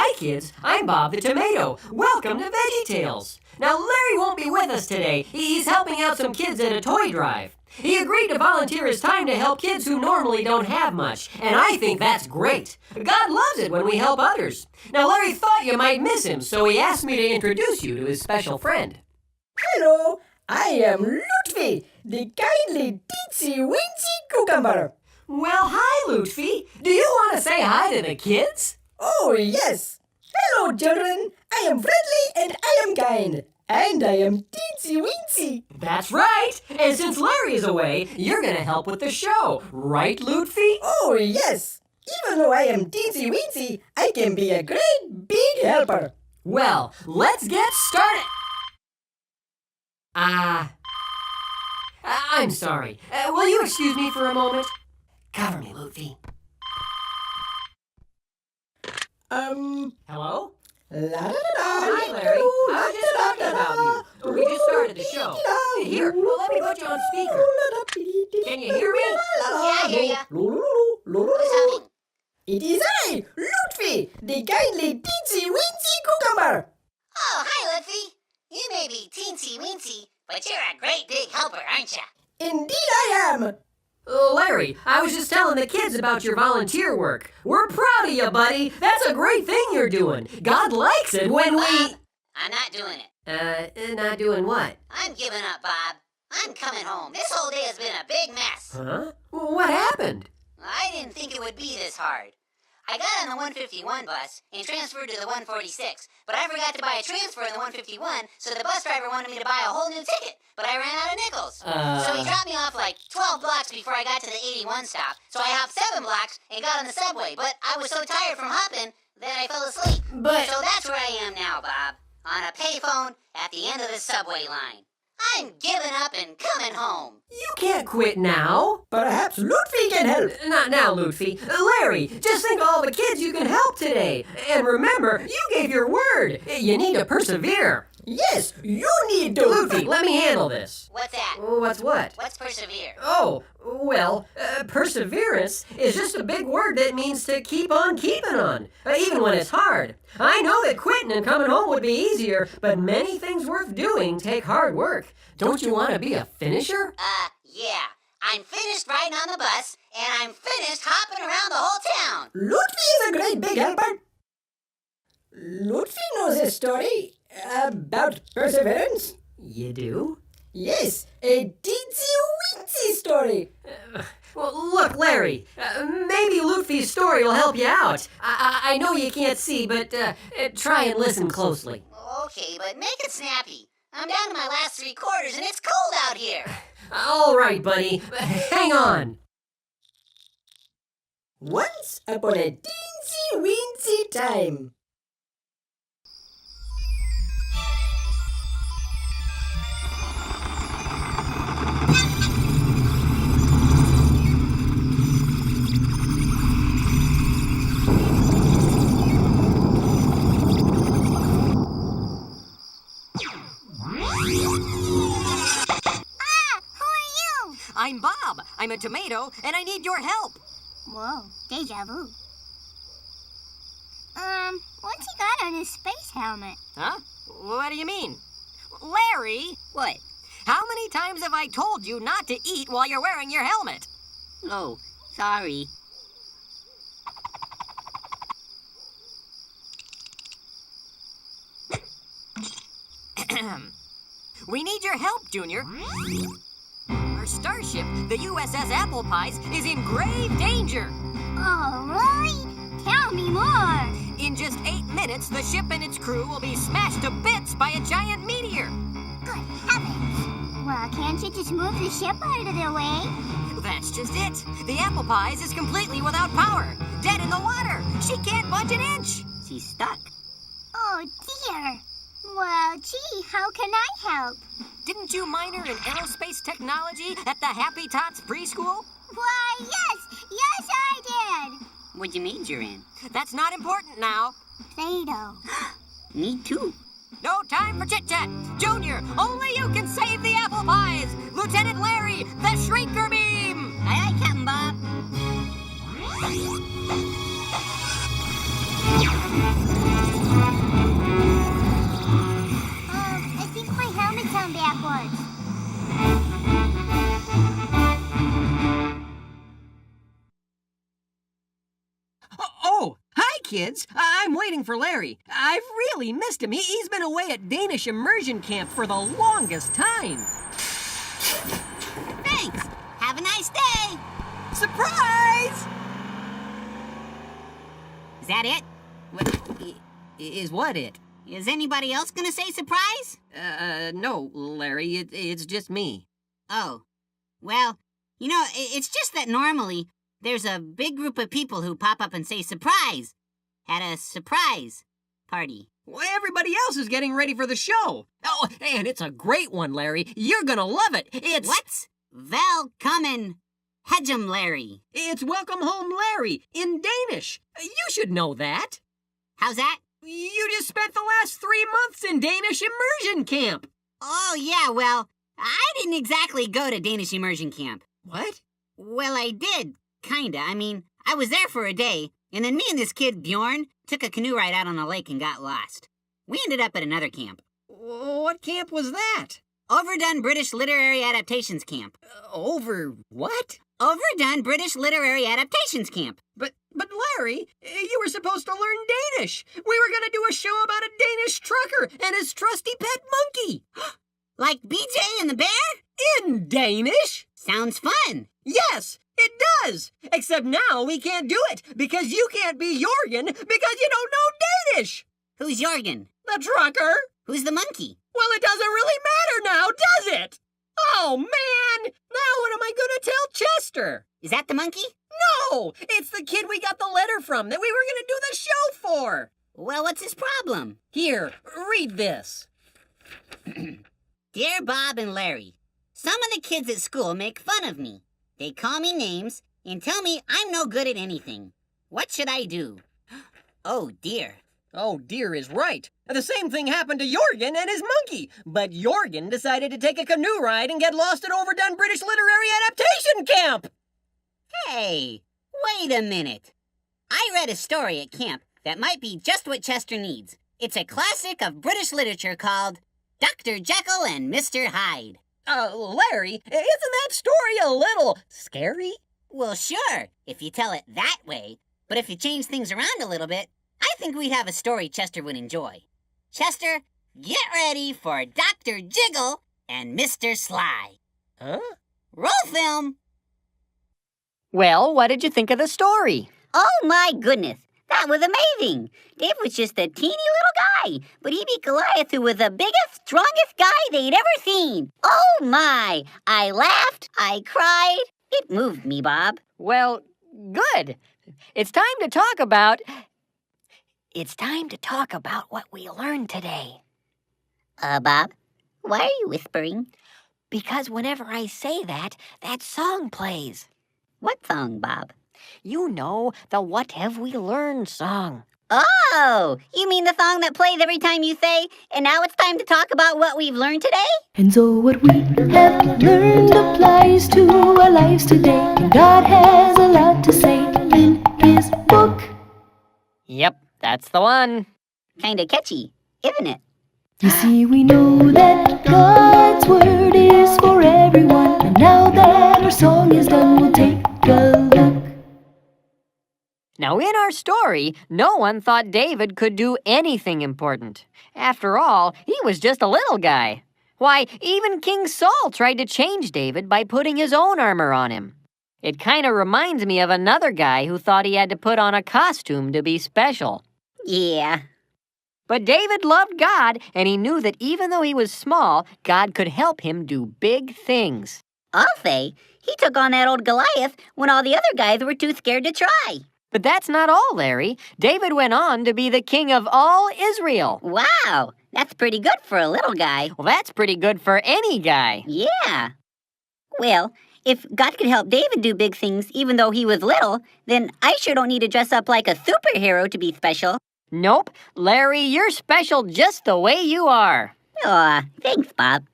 Hi, kids. I'm Bob the Tomato. Welcome to VeggieTales. Now, Larry won't be with us today. He's helping out some kids at a toy drive. He agreed to volunteer his time to help kids who normally don't have much, and I think that's great. God loves it when we help others. Now, Larry thought you might miss him, so he asked me to introduce you to his special friend. Hello, I am Lutfi, the kindly teensy-weensy cucumber. Well, hi, Lutfi. Do you want to say hi to the kids? Oh, yes. Hello, children. I am friendly and I am kind. And I am teensy-weensy. That's right. And since Larry is away, you're going to help with the show. Right, Lutfi? Oh, yes. Even though I am teensy-weensy, I can be a great big helper. Well, let's get started. I'm sorry. Will you excuse me for a moment? Cover me, Lutfi. Hello? Hi, Larry. I was just talking about you. We just started the show. Here, let me put you on speaker. Can you hear me? Yeah, I hear you. What's happening? It is I, Lutfi, the kindly teensy-weensy cucumber. Oh, hi, Lutfi. You may be teensy-weensy, but you're a great big helper, aren't you? Indeed I am. Larry, I was just telling the kids about your volunteer work. We're proud of you, buddy. That's a great thing you're doing. God likes it when we... I'm not doing it. Not doing what? I'm giving up, Bob. I'm coming home. This whole day has been a big mess. Huh? What happened? I didn't think it would be this hard. I got on the 151 bus and transferred to the 146, but I forgot to buy a transfer in the 151, so the bus driver wanted me to buy a whole new ticket, but I ran out of nickels. So he dropped me off like 12 blocks before I got to the 81 stop, so I hopped 7 blocks and got on the subway, but I was so tired from hopping that I fell asleep. So that's where I am now, Bob, on a payphone at the end of the subway line. I'm giving up and coming home. You can't quit now. Perhaps Lutfi can help. Not now, Lutfi. Larry, just think of all the kids you can help today. And remember, you gave your word. You need to persevere. Yes, you need to. Lutfi, let me handle this. What's that? What's what? What's persevere? Oh, well, perseverance is just a big word that means to keep on keeping on, even when it's hard. I know that quitting and coming home would be easier, but many things worth doing take hard work. Don't you want to be a finisher? Yeah. I'm finished riding on the bus, and I'm finished hopping around the whole town. Lutfi is a great big helper. Lutfi knows a story about perseverance. You do? Yes, a teensy-weensy story. Well, look, Larry, maybe Lutfi's story will help you out. I know you can't see, but try and listen closely. Okay, but make it snappy. I'm down to my last 3 quarters, and it's cold out here. All right, buddy. Hang on. Once upon a teensy-weensy time. I'm Bob. I'm a tomato, and I need your help. Whoa, deja vu. What's he got on his space helmet? Huh? What do you mean? Larry! What? How many times have I told you not to eat while you're wearing your helmet? Oh, sorry. We need your help, Junior. Our starship, the USS Apple Pies, is in grave danger. Oh, really? Tell me more. In just 8 minutes, the ship and its crew will be smashed to bits by a giant meteor. Good heavens. Well, can't you just move the ship out of their way? That's just it. The Apple Pies is completely without power. Dead in the water. She can't budge an inch. She's stuck. Oh, dear. Well, gee, how can I help? Didn't you minor in aerospace technology at the Happy Tots preschool? Why, yes. Yes, I did. What'd you major in? That's not important now. Play-Doh. Me too. No time for chit-chat. Junior, only you can save the Apple Pies. Lieutenant Larry, the Shrinker Beam. Aye, aye, Captain Bob. kids. I'm waiting for Larry. I've really missed him. He's been away at Danish immersion camp for the longest time. Thanks. Have a nice day. Surprise! Is that it? Is what it? Is anybody else gonna say surprise? No, Larry. It's just me. Oh. Well, you know, it's just that normally there's a big group of people who pop up and say surprise at a surprise party. Well, everybody else is getting ready for the show. Oh, and it's a great one, Larry. You're gonna love it. It's... What's Velkommen Hejum Larry? It's Welcome Home Larry in Danish. You should know that. How's that? You just spent the last 3 months in Danish immersion camp. Oh, yeah, well, I didn't exactly go to Danish immersion camp. What? Well, I did, kinda. I mean, I was there for a day, and then me and this kid, Bjorn, took a canoe ride out on a lake and got lost. We ended up at another camp. What camp was that? Overdone British Literary Adaptations Camp. Over what? Overdone British Literary Adaptations Camp. But Larry, you were supposed to learn Danish. We were going to do a show about a Danish trucker and his trusty pet monkey. Like BJ and the bear? In Danish? Sounds fun. Yes, it does. Except now we can't do it because you can't be Jorgen because you don't know Danish. Who's Jorgen? The trucker. Who's the monkey? Well, it doesn't really matter now, does it? Oh, man! Now what am I going to tell Chester? Is that the monkey? No! It's the kid we got the letter from that we were going to do the show for. Well, what's his problem? Here, read this. Dear Bob and Larry, some of the kids at school make fun of me. They call me names and tell me I'm no good at anything. What should I do? Oh, dear. Oh, dear is right. The same thing happened to Jorgen and his monkey. But Jorgen decided to take a canoe ride and get lost at Overdone British Literary Adaptation Camp. Hey, wait a minute. I read a story at camp that might be just what Chester needs. It's a classic of British literature called Dr. Jekyll and Mr. Hyde. Larry, isn't that story a little scary? Well, sure, if you tell it that way. But if you change things around a little bit, I think we'd have a story Chester would enjoy. Chester, get ready for Dr. Jiggle and Mr. Sly. Huh? Roll film. Well, what did you think of the story? Oh, my goodness. That was amazing. Dave was just a teeny little guy, but he beat Goliath, who was the biggest, strongest guy they'd ever seen. Oh, my. I laughed. I cried. It moved me, Bob. Well, good. It's time to talk about what we learned today. Bob, why are you whispering? Because whenever I say that song plays. What song, Bob? You know, the What Have We Learned song. Oh, you mean the song that plays every time you say, and now it's time to talk about what we've learned today? And so what we have learned applies to our lives today. And God has a lot to say in His book. Yep, that's the one. Kinda catchy, isn't it? You see, we know that God's word is for everyone. And now that our song is done, we'll take a look. Now, in our story, no one thought David could do anything important. After all, he was just a little guy. Why, even King Saul tried to change David by putting his own armor on him. It kind of reminds me of another guy who thought he had to put on a costume to be special. Yeah. But David loved God, and he knew that even though he was small, God could help him do big things. I'll say, he took on that old Goliath when all the other guys were too scared to try. But that's not all, Larry. David went on to be the king of all Israel. Wow, that's pretty good for a little guy. Well, that's pretty good for any guy. Yeah. Well, if God could help David do big things even though he was little, then I sure don't need to dress up like a superhero to be special. Nope. Larry, you're special just the way you are. Aw, thanks, Bob.